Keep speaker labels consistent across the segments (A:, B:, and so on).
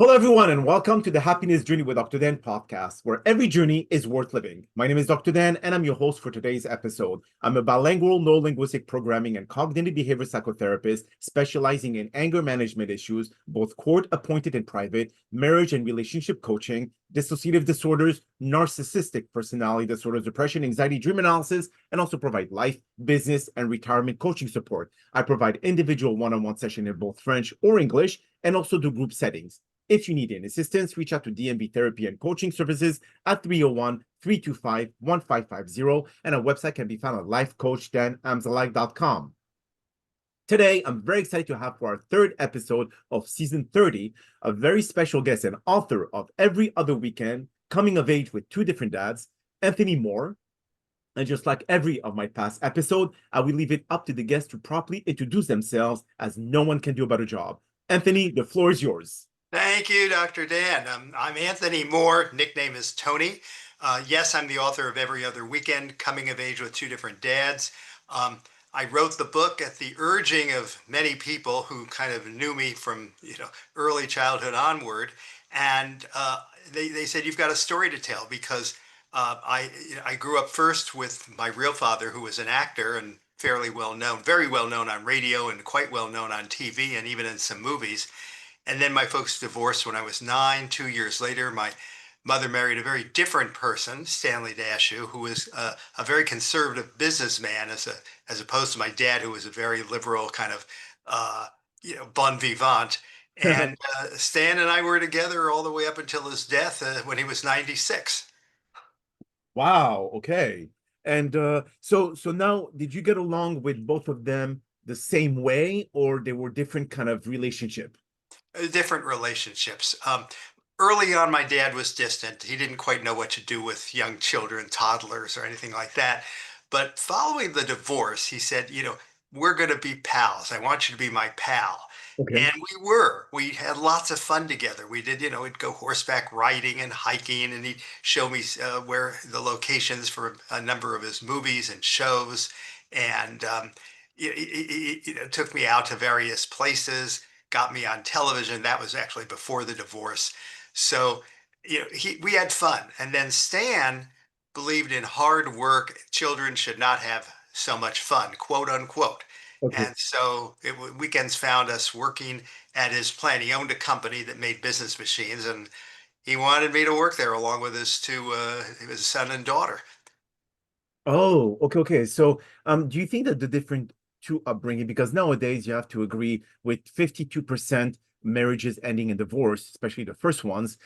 A: Hello, everyone, and welcome to the Happiness Journey with Dr. Dan podcast, where every journey is worth living. My name is Dr. Dan, and I'm your host for today's episode. I'm a bilingual neuro-linguistic programming and cognitive behavior psychotherapist specializing in anger management issues, both court-appointed and private, marriage and relationship coaching, dissociative disorders, narcissistic personality disorders, depression, anxiety, dream analysis, and also provide life, business, and retirement coaching support. I provide individual one-on-one sessions in both French or English, and also do group settings. If you need any assistance, reach out to DMB Therapy and Coaching Services at 301-325-1550, and our website can be found at lifecoachddanamzallag.com. Today, I'm very excited to have for our third episode of season 30, a very special guest and author of Every Other Weekend, Coming of Age with Two Different Dads, Anthony Moore. And just like every of my past episode, I will leave it up to the guests to properly introduce themselves, as no one can do a better job. Anthony, the floor is yours.
B: Thank you, Dr. Dan. I'm Anthony Moore. Nickname is Tony. Yes, I'm the author of Every Other Weekend, Coming of Age with Two Different Dads. I wrote the book at the urging of many people who kind of knew me from early childhood onward, and they said, you've got a story to tell, because I grew up first with my real father, who was an actor and fairly well known, very well known on radio and quite well known on TV and even in some movies. And then my folks divorced when I was 9. 2 years later, my mother married a very different person, Stanley Dashew, who was a very conservative businessman, as opposed to my dad, who was a very liberal kind of, bon vivant. And Stan and I were together all the way up until his death when he was 96.
A: Wow. Okay. And so now, did you get along with both of them the same way, or they were different kind of relationship?
B: Different relationships. Early on, my dad was distant. He didn't quite know what to do with young children, toddlers, or anything like that. But following the divorce, he said, we're going to be pals. I want you to be my pal.
A: Okay.
B: And we were. We had lots of fun together. We did, we'd go horseback riding and hiking, and he'd show me where the locations for a number of his movies and shows. And he took me out to various places, got me on television. That was actually before the divorce. So, we had fun. And then Stan believed in hard work. Children should not have so much fun, quote unquote.
A: Okay.
B: And so weekends found us working at his plant. He owned a company that made business machines, and he wanted me to work there along with his son and daughter.
A: Oh, okay, okay. So, do you think that the different two upbringing, because nowadays you have to agree with 52% marriages ending in divorce, especially the first ones.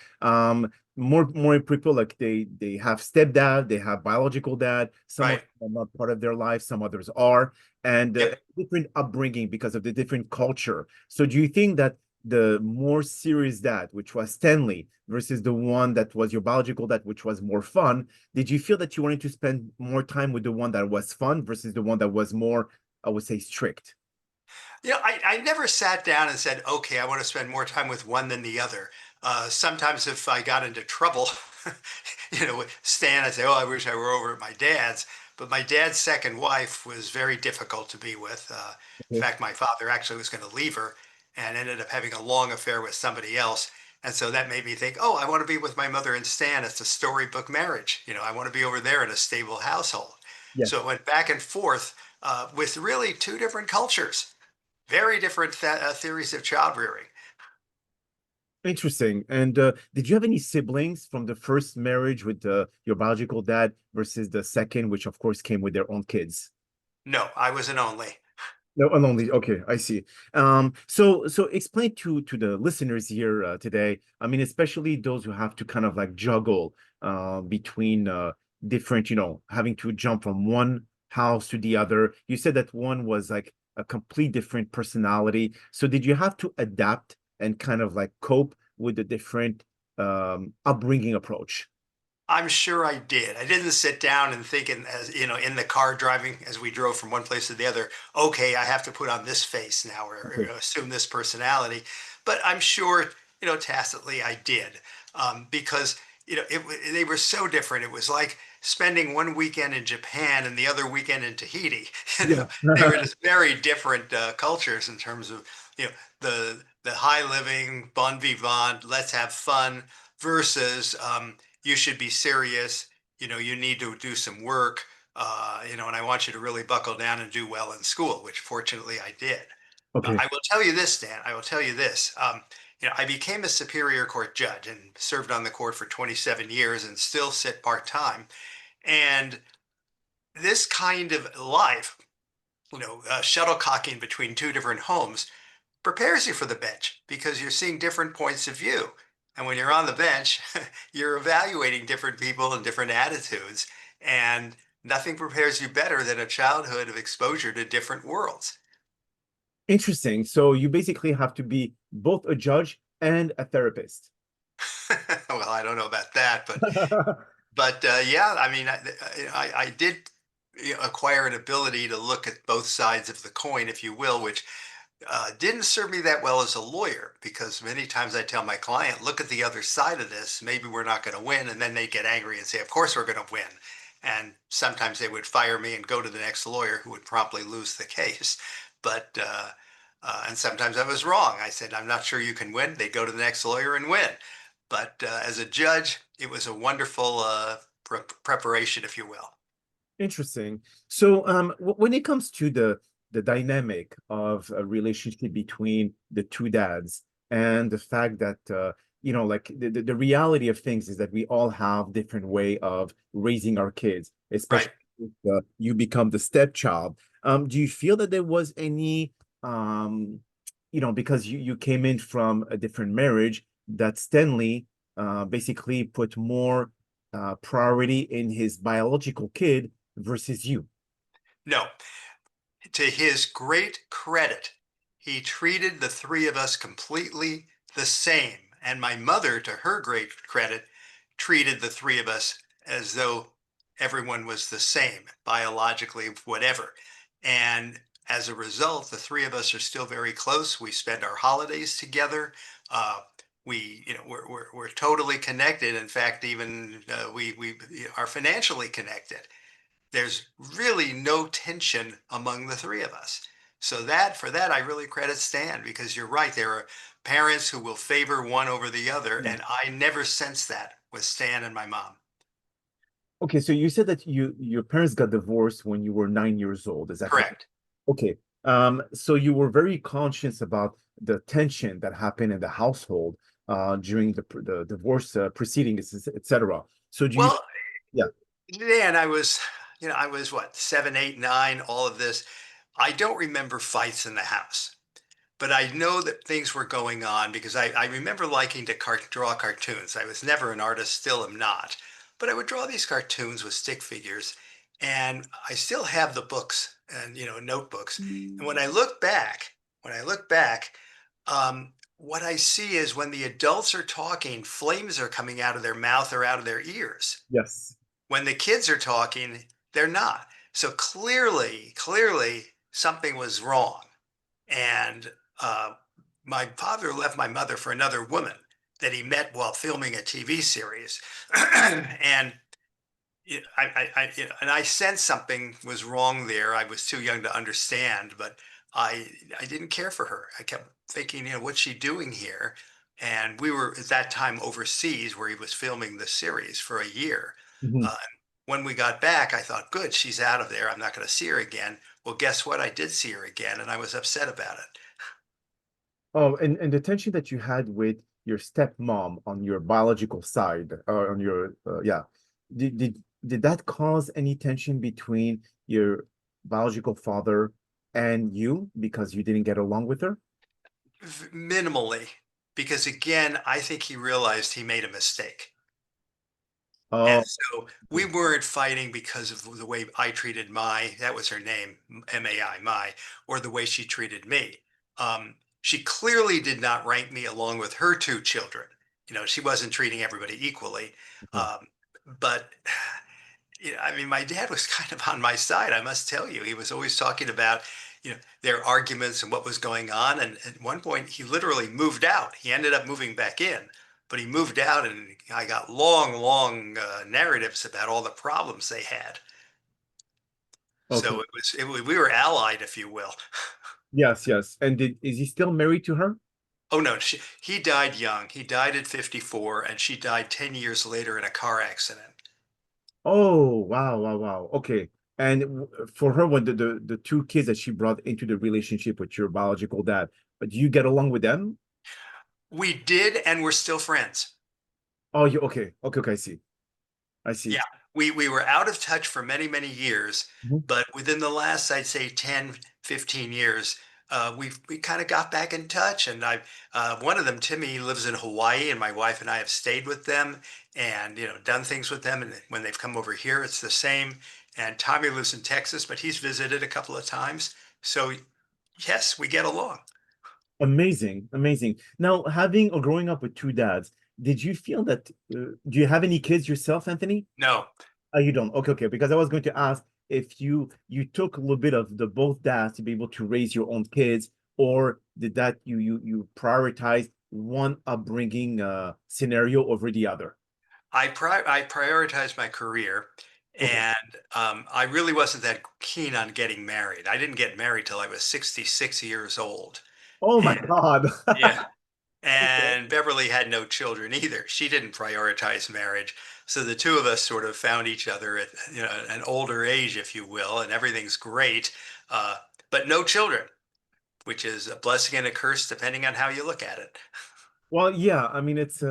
A: More people, like they have stepdad, they have biological dad. Some of
B: Right.
A: them are not part of their life, some others are, and
B: Yep.
A: different upbringing because of the different culture. So, do you think that the more serious dad, which was Stanley, versus the one that was your biological dad, which was more fun, did you feel that you wanted to spend more time with the one that was fun versus the one that was more, I would say, strict?
B: I never sat down and said, okay, I want to spend more time with one than the other. Sometimes if I got into trouble, with Stan, I'd say, oh, I wish I were over at my dad's. But my dad's second wife was very difficult to be with. In
A: Okay.
B: fact, my father actually was going to leave her and ended up having a long affair with somebody else. And so that made me think, oh, I want to be with my mother and Stan. It's a storybook marriage. I want to be over there in a stable household. So it went back and forth with really two different cultures, very different theories of child rearing.
A: Interesting. And did you have any siblings from the first marriage with your biological dad versus the second, which of course came with their own kids?
B: No, I was an only.
A: No, only. Okay, I see. So explain to the listeners here today. I mean, especially those who have to kind of like juggle between different, having to jump from one house to the other. You said that one was like a complete different personality. So did you have to adapt and kind of like cope with the different upbringing approach?
B: I'm sure I did. I didn't sit down and think, in the car driving as we drove from one place to the other, okay, I have to put on this face now, or
A: Okay.
B: assume this personality. But I'm sure, tacitly I did, because they were so different. It was like spending one weekend in Japan and the other weekend in Tahiti.
A: Yeah.
B: They were just very different cultures in terms of, the the high living, bon vivant, let's have fun, versus you should be serious. You need to do some work. And I want you to really buckle down and do well in school, which fortunately I did.
A: Okay.
B: I will tell you this, Dan. I will tell you this. I became a Superior Court judge and served on the court for 27 years and still sit part-time. And this kind of life, shuttlecocking between two different homes prepares you for the bench because you're seeing different points of view. And when you're on the bench, you're evaluating different people and different attitudes. And nothing prepares you better than a childhood of exposure to different worlds.
A: Interesting. So you basically have to be both a judge and a therapist.
B: Well, I don't know about that, but yeah, I mean, I did acquire an ability to look at both sides of the coin, if you will, which didn't serve me that well as a lawyer, because many times I tell my client, look at the other side of this. Maybe we're not going to win. And then they get angry and say, of course we're going to win. And sometimes they would fire me and go to the next lawyer who would promptly lose the case. And sometimes I was wrong. I said, I'm not sure you can win. They'd go to the next lawyer and win. But as a judge, it was a wonderful preparation, if you will.
A: Interesting. So when it comes to the dynamic of a relationship between the two dads and the fact that like the reality of things is that we all have different way of raising our kids,
B: Right.
A: especially if you become the stepchild. Do you feel that there was any because you came in from a different marriage, that Stanley basically put more priority in his biological kid versus you?
B: No, to his great credit, he treated the three of us completely the same. And my mother, to her great credit, treated the three of us as though everyone was the same, biologically, whatever. And as a result, the three of us are still very close. We spend our holidays together. Uh, we're totally connected. In fact, even we are financially connected. There's really no tension among the three of us. So for that, I really credit Stan, because you're right. There are parents who will favor one over the other,
A: Yeah.
B: and I never sensed that with Stan and my mom.
A: Okay, so you said that your parents got divorced when you were 9 years old. Is that correct?
B: Correct.
A: Okay. So you were very conscious about the tension that happened in the household during the divorce proceedings, etc. So do you?
B: Well,
A: Yeah.
B: Dan, I was what, 7, 8, 9, all of this. I don't remember fights in the house, but I know that things were going on because I remember liking to draw cartoons. I was never an artist, still am not, but I would draw these cartoons with stick figures, and I still have the books and notebooks. And when I look back, what I see is when the adults are talking, flames are coming out of their mouth or out of their ears.
A: Yes.
B: When the kids are talking, they're not. So clearly something was wrong. And my father left my mother for another woman that he met while filming a TV series. And and I sensed something was wrong there. I was too young to understand, but I didn't care for her. I kept thinking, what's she doing here? And we were at that time overseas where he was filming the series for a year.
A: Mhm.
B: Uh, when we got back, I thought, good, she's out of there. I'm not going to see her again. Well, guess what? I did see her again, and I was upset about it.
A: Oh, and the tension that you had with your stepmom on your biological side, on your yeah, did that cause any tension between your biological father and you because you didn't get along with her?
B: Minimally, because again, I think he realized he made a mistake. And
A: Oh,
B: so we weren't fighting because of the way I treated that was her name, MAI, or the way she treated me. She clearly did not rank me along with her two children. She wasn't treating everybody equally.
A: okay.
B: Um, but I mean, my dad was kind of on my side, I must tell you. He was always talking about, their arguments and what was going on. And at one point, he literally moved out. He ended up moving back in, but he moved out, and I got long narratives about all the problems they had.
A: Okay.
B: So we were allied, if you will.
A: Yes, yes. And is he still married to her?
B: Oh no, he died young. He died at 54, and she died 10 years later in a car accident.
A: Oh, wow, wow, wow. Okay. And for her, when the two kids that she brought into the relationship with your biological dad, do you get along with them?
B: We did, and we're still friends.
A: Oh, you okay. Okay, okay, I see. I see.
B: Yeah, we were out of touch for many, many years,
A: Mhm.
B: but within the last, I'd say 10, 15 years, we kind of got back in touch. And one of them, Timmy, lives in Hawaii, and my wife and I have stayed with them and, done things with them. And when they've come over here, it's the same. And Tommy lives in Texas, but he's visited a couple of times. So yes, we get along.
A: Amazing, amazing. Now, having or growing up with two dads, did you feel that do you have any kids yourself, Anthony?
B: No,
A: Oh, you don't. Okay, okay. Because I was going to ask if you took a little bit of the both dads to be able to raise your own kids, or did that you prioritize one upbringing scenario over the other?
B: I prioritized my career,
A: Okay.
B: and I really wasn't that keen on getting married. I didn't get married till I was 66 years old.
A: Oh my
B: And
A: God.
B: yeah,
A: Okay.
B: and Beverly had no children either. She didn't prioritize marriage. So the two of us sort of found each other at an older age, if you will, and everything's great, uh, but no children, which is a blessing and a curse depending on how you look at it.
A: Well, yeah, I mean it's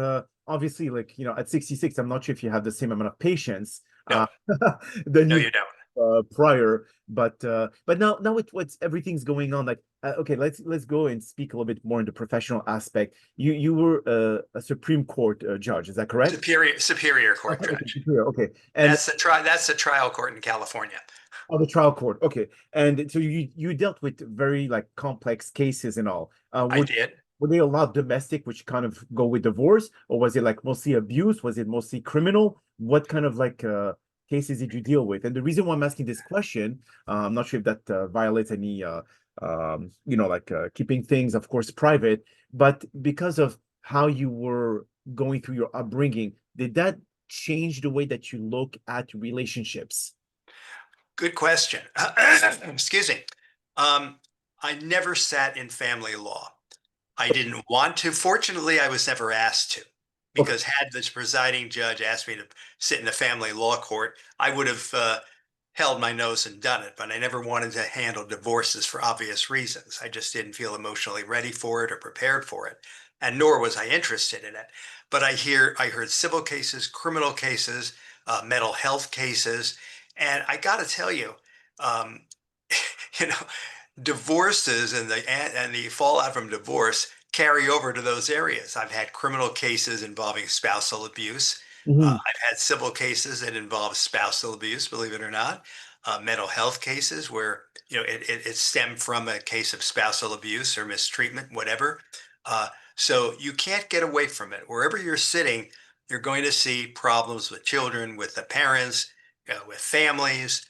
A: obviously like, at 66, I'm not sure if you have the same amount of patience
B: No,
A: than
B: no,
A: you
B: you don't.
A: prior, but now with what's everything's going on, like okay, let's go and speak a little bit more in the professional aspect. You were a Supreme Court judge, is that correct?
B: Superior court
A: Okay, okay,
B: judge.
A: superior, okay. And
B: That's the trial court in California.
A: oh, the trial court, okay. And so you dealt with very like complex cases and all.
B: I did.
A: Were they a lot domestic, which kind of go with divorce, or was it like mostly abuse? Was it mostly criminal? What kind of like cases did you deal with? And the reason why I'm asking this question, I'm not sure if that violates any like keeping things, of course, private, but because of how you were going through your upbringing, did that change the way that you look at relationships?
B: Good question. Excuse me. I never sat in family law. I didn't want to. Fortunately, I was never asked to,
A: Okay.
B: because had this presiding judge asked me to sit in a family law court, I would have held my nose and done it. But I never wanted to handle divorces for obvious reasons. I just didn't feel emotionally ready for it or prepared for it, and nor was I interested in it. But I heard civil cases, criminal cases, mental health cases, and I got to tell you, um, you know, divorces and the fallout from divorce carry over to those areas. I've had criminal cases involving spousal abuse.
A: Mhm.
B: I've had civil cases that involve spousal abuse, believe it or not. Mental health cases where it stemmed from a case of spousal abuse or mistreatment, whatever. Uh, so you can't get away from it. Wherever you're sitting, you're going to see problems with children, with the parents, with families.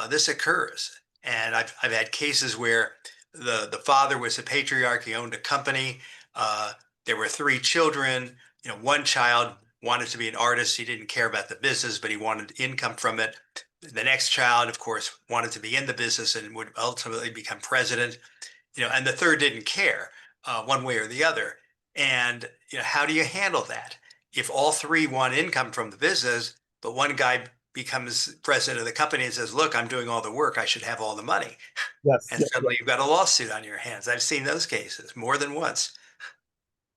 B: This occurs. And I've had cases where the father was a patriarch. He owned a company. Uh, there were three children. One child wanted to be an artist. He didn't care about the business, but he wanted income from it. The next child, of course, wanted to be in the business and would ultimately become president. And the third didn't care one way or the other. And how do you handle that? If all three want income from the business, but one guy becomes president of the company and says, "Look, I'm doing all the work. I should have all the money."
A: Yes,
B: And
A: yes, yes.
B: suddenly you've got a lawsuit on your hands. I've seen those cases more than once.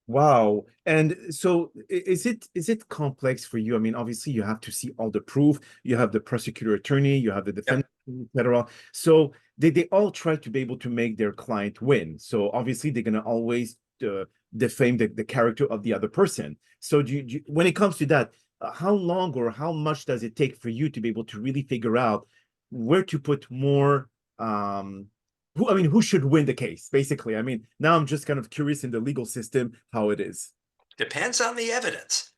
A: Wow. And so is it complex for you? I mean, obviously you have to see all the proof. You have the prosecutor attorney, you have the defense,
B: Yep.
A: etc. So they all try to be able to make their client win. So obviously they're gonna always defame the character of the other person. So when it comes to that, how long or how much does it take for you to be able to really figure out where to put more who should win the case, basically? I mean, now I'm just kind of curious in the legal system how it is.
B: Depends on the evidence.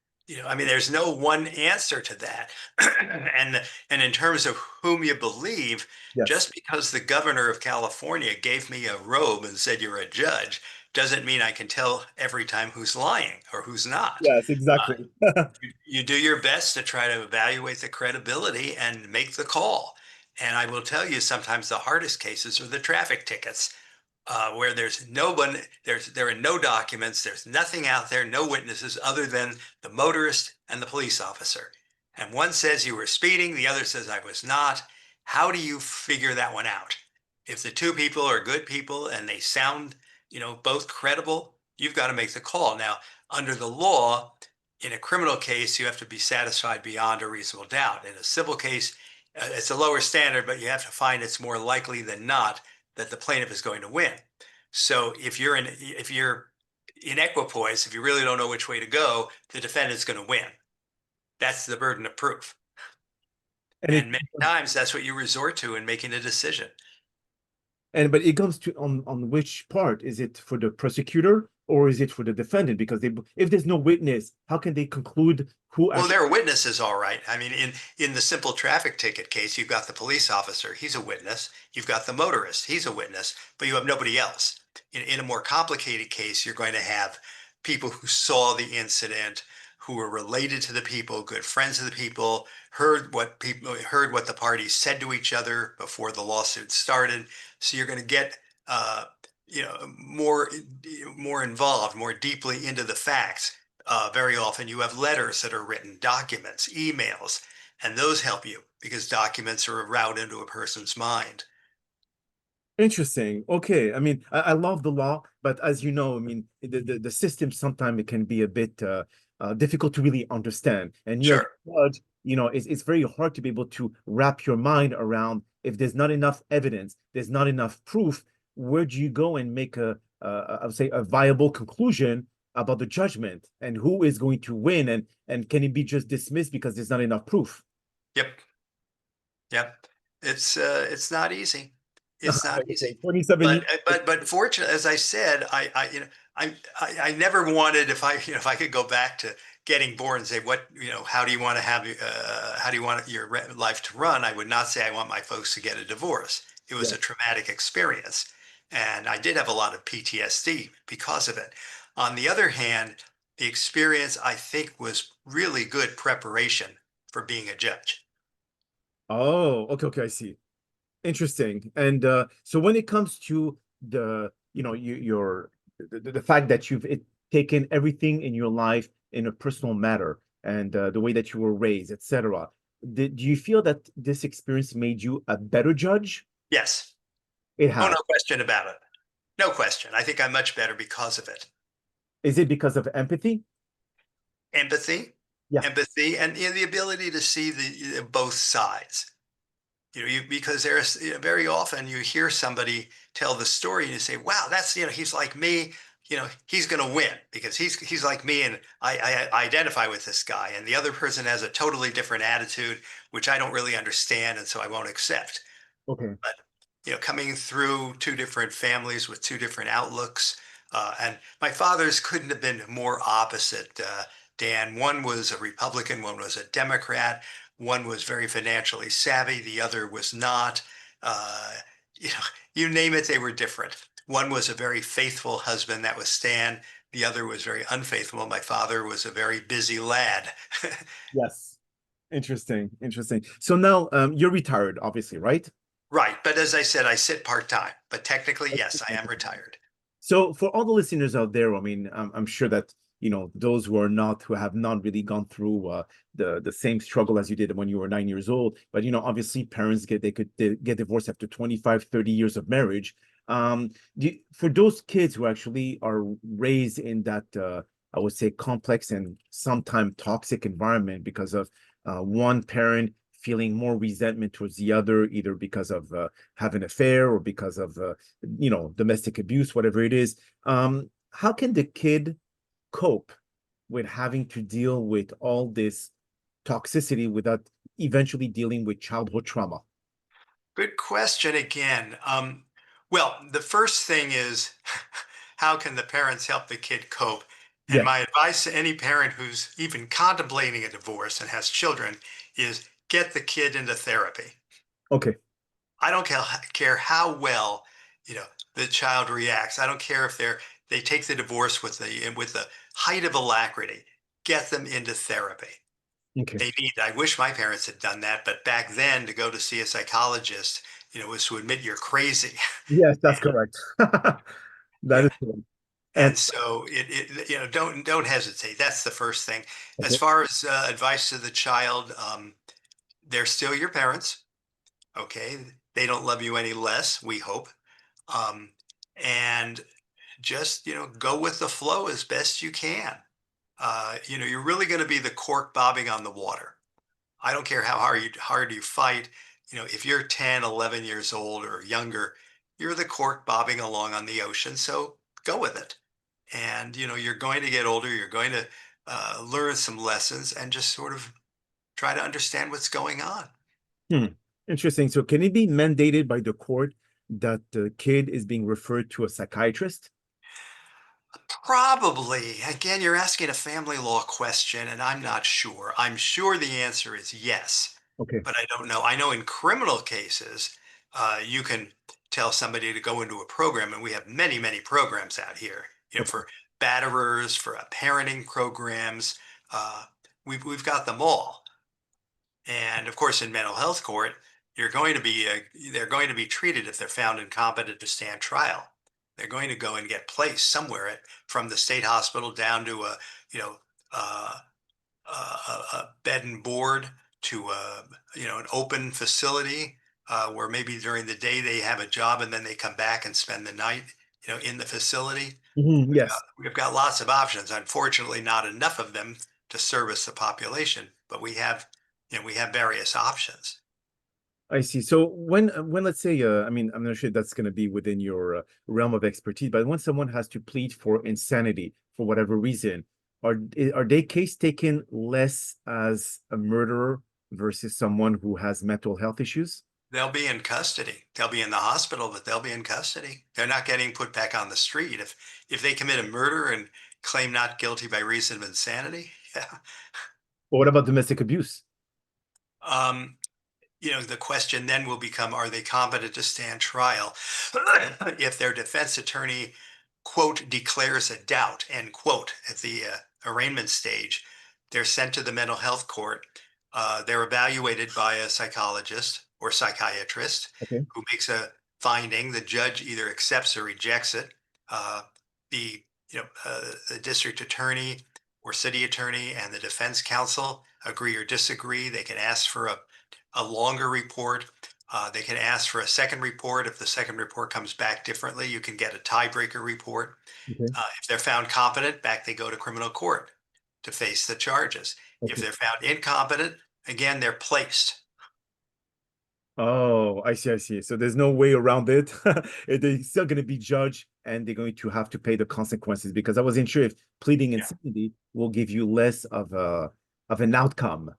B: I mean, there's no one answer to that. And in terms of whom you believe,
A: Yes.
B: just because the governor of California gave me a robe and said you're a judge doesn't mean I can tell every time who's lying or who's not.
A: Yes,
B: Uh,
A: exactly.
B: you do your best to try to evaluate the credibility and make the call. And I will tell you, sometimes the hardest cases are the traffic tickets. where there's no one, there are no documents, there's nothing out there, no witnesses other than the motorist and the police officer. And one says you were speeding, the other says I was not. How do you figure that one out? If the two people are good people and they sound, both credible, you've got to make the call. Now, under the law, in a criminal case, you have to be satisfied beyond a reasonable doubt. In a civil case, it's a lower standard, but you have to find it's more likely than not that the plaintiff is going to win. So if you're in equipoise, if you really don't know which way to go, the defendant's going to win. That's the burden of proof.
A: And
B: And many times that's what you resort to in making a decision.
A: but it comes to on which part is it for the prosecutor or is it for the defendant? Because if there's no witness, how can they conclude who
B: Well,
A: actually?
B: there are witnesses, all right. I mean, in the simple traffic ticket case, you've got the police officer, he's a witness. You've got the motorist, he's a witness, but you have nobody else. In a more complicated case, you're going to have people who saw the incident, who were related to the people, good friends of the people, heard what the parties said to each other before the lawsuit started. So you're going to get more involved, more deeply into the facts. Very often you have letters that are written, documents, emails, and those help you because documents are a route into a person's mind.
A: Interesting. Okay. I mean, I love the law, but as you know, I mean, the system sometimes it can be a bit difficult to really understand. And you as
B: Sure.
A: a judge, it's very hard to be able to wrap your mind around if there's not enough evidence, there's not enough proof, where do you go and make I would say a viable conclusion about the judgment and who is going to win and can it be just dismissed because there's not enough proof?
B: Yep. Yep. It's not easy. It's not
A: Okay,
B: easy.
A: 27
B: But
A: years.
B: fortunately, as I said, I never wanted, if I could go back to getting born and say how do you want to have how do you want your life to run, I would not say I want my folks to get a divorce. It was
A: Yeah.
B: a traumatic experience, and I did have a lot of PTSD because of it. On the other hand, the experience I think was really good preparation for being a judge.
A: Oh, okay, I see. Interesting. And so when it comes to the fact that taken everything in your life in a personal matter and the way that you were raised, etc., do you feel that this experience made you a better judge?
B: Yes.
A: It
B: Oh, no
A: has.
B: question about it. No question. I think I'm much better because of it.
A: Is it because of empathy?
B: Empathy,
A: Yeah.
B: empathy, and the ability to see the both sides. Because there's very often you hear somebody tell the story and you say, "Wow, that's he's like me. He's going to win because he's like me, and I identify with this guy." And the other person has a totally different attitude, which I don't really understand, and so I won't accept.
A: Okay.
B: But coming through two different families with two different outlooks, and my father's couldn't have been more opposite. Dan, one was a Republican, one was a Democrat, one was very financially savvy, the other was not. Uh, you know, you name it, they were different. One was a very faithful husband, that was Stan. The other was very unfaithful. My father was a very busy lad.
A: Yes. Interesting. So now you're retired, obviously, right?
B: Right. But as I said, I sit part-time, but technically, yes, I am retired.
A: So for all the listeners out there, I mean, I'm sure that those who have not really gone through the same struggle as you did when you were 9 years old, but obviously parents they get divorced after 25, 30 years of marriage. For those kids who actually are raised in that I would say complex and sometimes toxic environment because of one parent feeling more resentment towards the other, either because of having an affair or because of domestic abuse, whatever it is. How can the kid cope with having to deal with all this toxicity without eventually dealing with childhood trauma?
B: Good question again. Well, the first thing is how can the parents help the kid cope? And
A: Yeah.
B: my advice to any parent who's even contemplating a divorce and has children is get the kid into therapy.
A: Okay.
B: I don't care how well, the child reacts. I don't care if they take the divorce with the height of alacrity. Get them into therapy.
A: Okay.
B: I wish my parents had done that, but back then to go to see a psychologist is to admit you're crazy.
A: Yes, that's correct. That
B: Yeah.
A: is correct. And
B: And so don't hesitate. That's the first thing. As
A: okay.
B: far as advice to the child, they're still your parents. Okay. They don't love you any less, we hope. Um, and just, go with the flow as best you can. You're really going to be the cork bobbing on the water. I don't care how hard you fight. If you're 10, 11 years old or younger, you're the cork bobbing along on the ocean. So go with it. And, you're going to get older. You're going to learn some lessons and just sort of try to understand what's going on.
A: Hmm. Interesting. So can it be mandated by the court that the kid is being referred to a psychiatrist?
B: Probably. Again, you're asking a family law question, and I'm not sure. I'm sure the answer is yes,
A: Okay.
B: but I don't know. I know in criminal cases, you can tell somebody to go into a program, and we have many, many programs out here,
A: Okay.
B: for batterers, for parenting programs. Uh, we've got them all. And of course, in mental health court, they're going to be treated if they're found incompetent to stand trial. They're going to go and get placed somewhere from the state hospital down to you know, uh, a bed and board to an open facility where maybe during the day they have a job and then they come back and spend the night, in the facility.
A: Mhm.
B: We've got,
A: Yes.
B: we've got lots of options. Unfortunately, not enough of them to service the population, but we have various options.
A: I see. So when let's say I mean I'm not sure that's going to be within your realm of expertise, but when someone has to plead for insanity for whatever reason, are they case taken less as a murderer versus someone who has mental health issues?
B: They'll be in custody. They'll be in the hospital, but they'll be in custody. They're not getting put back on the street. If they commit a murder and claim not guilty by reason of insanity, yeah.
A: Or what about domestic abuse?
B: Um, the question then will become, are they competent to stand trial? If their defense attorney, quote, declares a doubt, end quote, at the arraignment stage, they're sent to the mental health court. They're evaluated by a psychologist or psychiatrist
A: Okay.
B: who makes a finding. The judge either accepts or rejects it. Uh, the district attorney or city attorney and the defense counsel agree or disagree. They can ask for a longer report. They can ask for a second report. If the second report comes back differently, you can get a tiebreaker report.
A: Okay.
B: If they're found competent, back they go to criminal court to face the charges. If
A: Okay.
B: they're found incompetent, again, they're placed.
A: Oh, I see, I see. So there's no way around it. They're still going to be judged and they're going to have to pay the consequences because I wasn't sure if pleading
B: Yeah.
A: insanity will give you less of an outcome.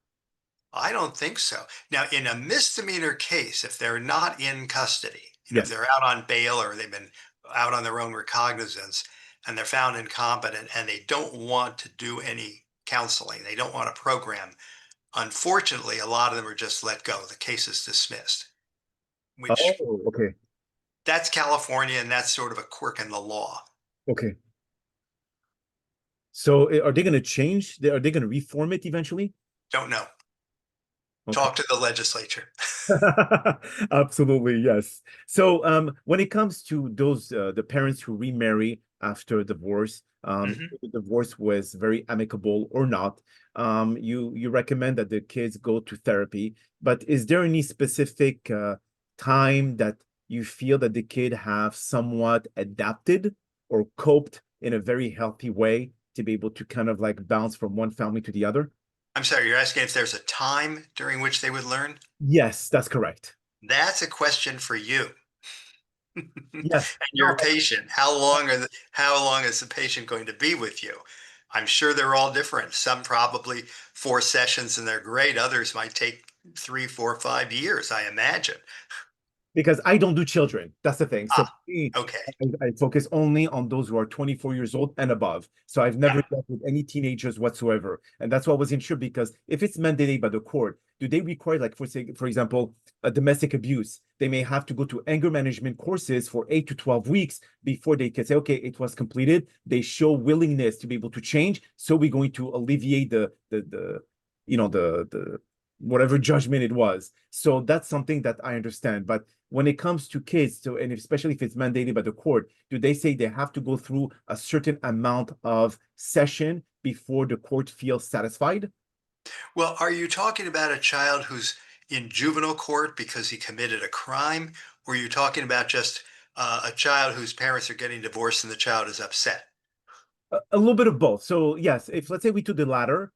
B: I don't think so. Now, in a misdemeanor case, if they're not in custody, if
A: Yes.
B: they're out on bail or they've been out on their own recognizance and they're found incompetent and they don't want to do any counseling, they don't want a program, unfortunately, a lot of them are just let go. The case is dismissed, which
A: Oh, okay.
B: that's California and that's sort of a quirk in the law.
A: Okay. So are they going to change? Are they going to reform it eventually?
B: Don't know.
A: Okay.
B: Talk to the legislature.
A: Absolutely, yes. So when it comes to those the parents who remarry after divorce,
B: Mhm.
A: if the divorce was very amicable or not, you recommend that the kids go to therapy. But is there any specific time that you feel that the kid have somewhat adapted or coped in a very healthy way to be able to kind of like bounce from one family to the other?
B: I'm sorry, you're asking if there's a time during which they would learn?
A: Yes, that's correct.
B: That's a question for you. And
A: Yes.
B: your
A: No,
B: patient. How long is the patient going to be with you? I'm sure they're all different. Some probably 4 sessions and they're great. Others might take 3, 4, 5 years, I imagine.
A: because I don't do children. That's the thing. So
B: Ah,
A: for me,
B: okay.
A: I focus only on those who are 24 years old and above. So I've
B: Yeah.
A: never dealt with any teenagers whatsoever. And that's why I wasn't sure because if it's mandated by the court, do they require, like, for example, a domestic abuse? They may have to go to anger management courses for 8 to 12 weeks before they can say, okay, it was completed. They show willingness to be able to change. So we're going to alleviate the whatever judgment it was. So that's something that I understand. But when it comes to kids, so and especially if it's mandated by the court, do they say they have to go through a certain amount of session before the court feels satisfied?
B: Well, are you talking about a child who's in juvenile court because he committed a crime, or are you talking about just a child whose parents are getting divorced and the child is upset?
A: A little bit of both. So yes, if let's say we do the latter,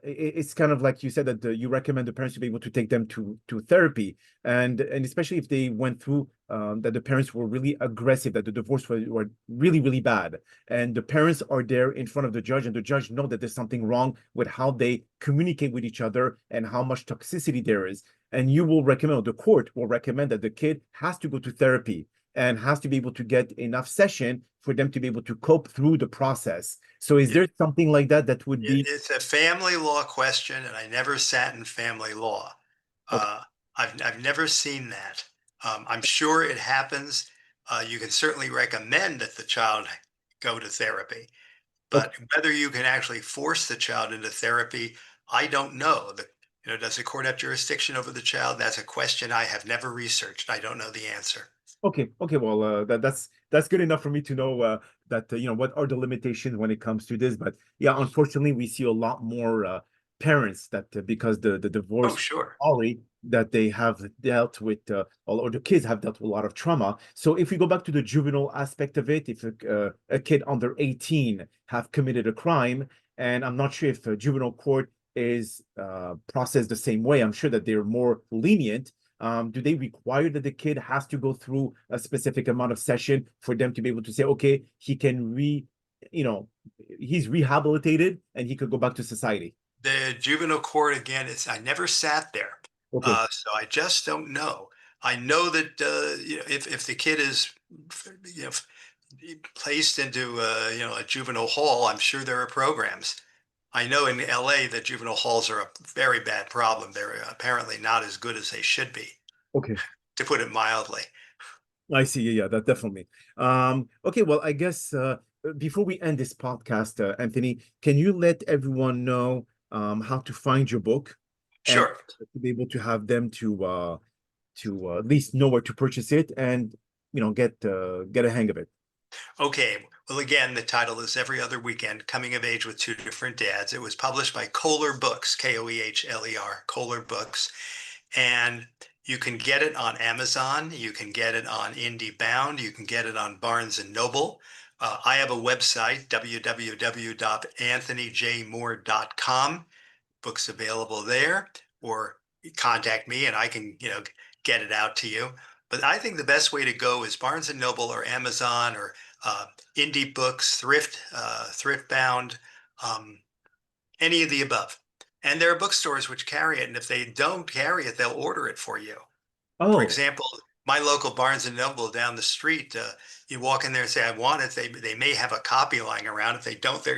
A: it's kind of like you said that you recommend the parents to be able to take them to therapy, and especially if they went through that the parents were really aggressive, that the divorce were really really bad, and the parents are there in front of the judge, and the judge know that there's something wrong with how they communicate with each other and how much toxicity there is, and you will recommend, or the court will recommend that the kid has to go to therapy and has to be able to get enough session for them to be able to cope through the process. So is
B: It,
A: there something like that that would be
B: it's a family law question, and I never sat in family law.
A: okay?
B: Uh, I've never seen that. I'm sure it happens. You can certainly recommend that the child go to therapy,
A: Okay.
B: but whether you can actually force the child into therapy, I don't know. Does the court have jurisdiction over the child? That's a question I have never researched. I don't know the answer.
A: Okay. Well, that's good enough for me to know that what are the limitations when it comes to this. But yeah, unfortunately, we see a lot more parents that because the
B: Oh,
A: divorce
B: sure.
A: already that they have dealt with, or the kids have dealt with a lot of trauma. So if we go back to the juvenile aspect of it, if a kid under 18 have committed a crime, and I'm not sure if a juvenile court is processed the same way. I'm sure that they're more lenient. Do they require that the kid has to go through a specific amount of session for them to be able to say, okay, he can you know, he's rehabilitated and he could go back to society?
B: The juvenile court again is I never sat there,
A: Okay.
B: so I just don't know. I know that if the kid is you know placed into a juvenile hall, I'm sure there are programs. I know in LA that juvenile halls are a very bad problem. They're apparently not as good as they should be,
A: Okay.
B: to put it mildly.
A: I see. Yeah, that definitely. Okay, well, I guess before we end this podcast, Anthony, can you let everyone know how to find your book and
B: Sure.
A: to be able to have them to at least know where to purchase it and get a hang of it?
B: Okay. Well, again, the title is Every Other Weekend, Coming of Age with Two Different Dads. It was published by Kohler Books, Koehler, Kohler Books. And you can get it on Amazon. You can get it on IndieBound. You can get it on Barnes and Noble. I have a website, www.anthonyjmoore.com. Books available there, or contact me and I can, get it out to you. But I think the best way to go is Barnes and Noble or Amazon or indie books, thrift bound, um, any of the above. And there are bookstores which carry it, and if they don't carry it, they'll order it for you. For
A: Oh,
B: example, my local Barnes and Noble down the street, you walk in there and say, "I want it." They may have a copy lying around. If they don't, they're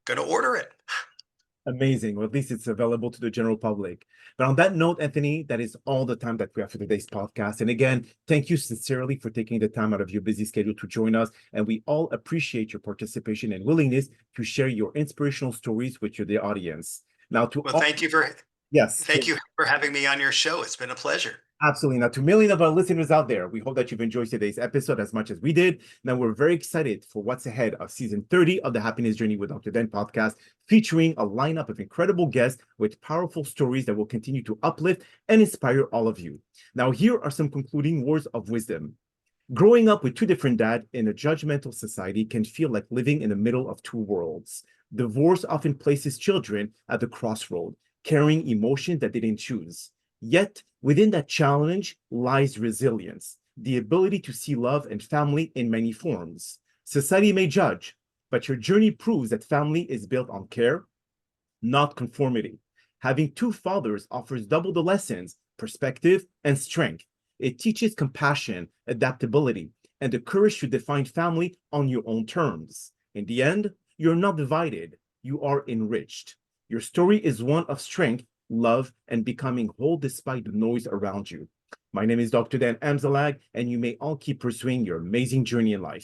B: gonna order it.
A: amazing. Or at least it's available to the general public. But on that note, Anthony, that is all the time that we have for today's podcast. And again, thank you sincerely for taking the time out of your busy schedule to join us. And we all appreciate your participation and willingness to share your inspirational stories with the audience. Now, to
B: Well,
A: all, yes,
B: thank you for having me on your show. It's been a pleasure.
A: absolutely. Now, to millions of our listeners out there, we hope that you've enjoyed today's episode as much as we did. Now, we're very excited for what's ahead of season 30 of the Happiness Journey with Dr. Dan podcast, featuring a lineup of incredible guests with powerful stories that will continue to uplift and inspire all of you. Now, here are some concluding words of wisdom. Growing up with two different dads in a judgmental society can feel like living in the middle of two worlds. Divorce often places children at the crossroad, carrying emotions that they didn't choose. Yet, within that challenge lies resilience, the ability to see love and family in many forms. Society may judge, but your journey proves that family is built on care, not conformity. Having two fathers offers double the lessons, perspective, and strength. It teaches compassion, adaptability, and the courage to define family on your own terms. In the end, you're not divided, you are enriched. Your story is one of strength, love, and becoming whole despite the noise around you. My name is Dr. Dan Amzallag, and you may all keep pursuing your amazing journey in life.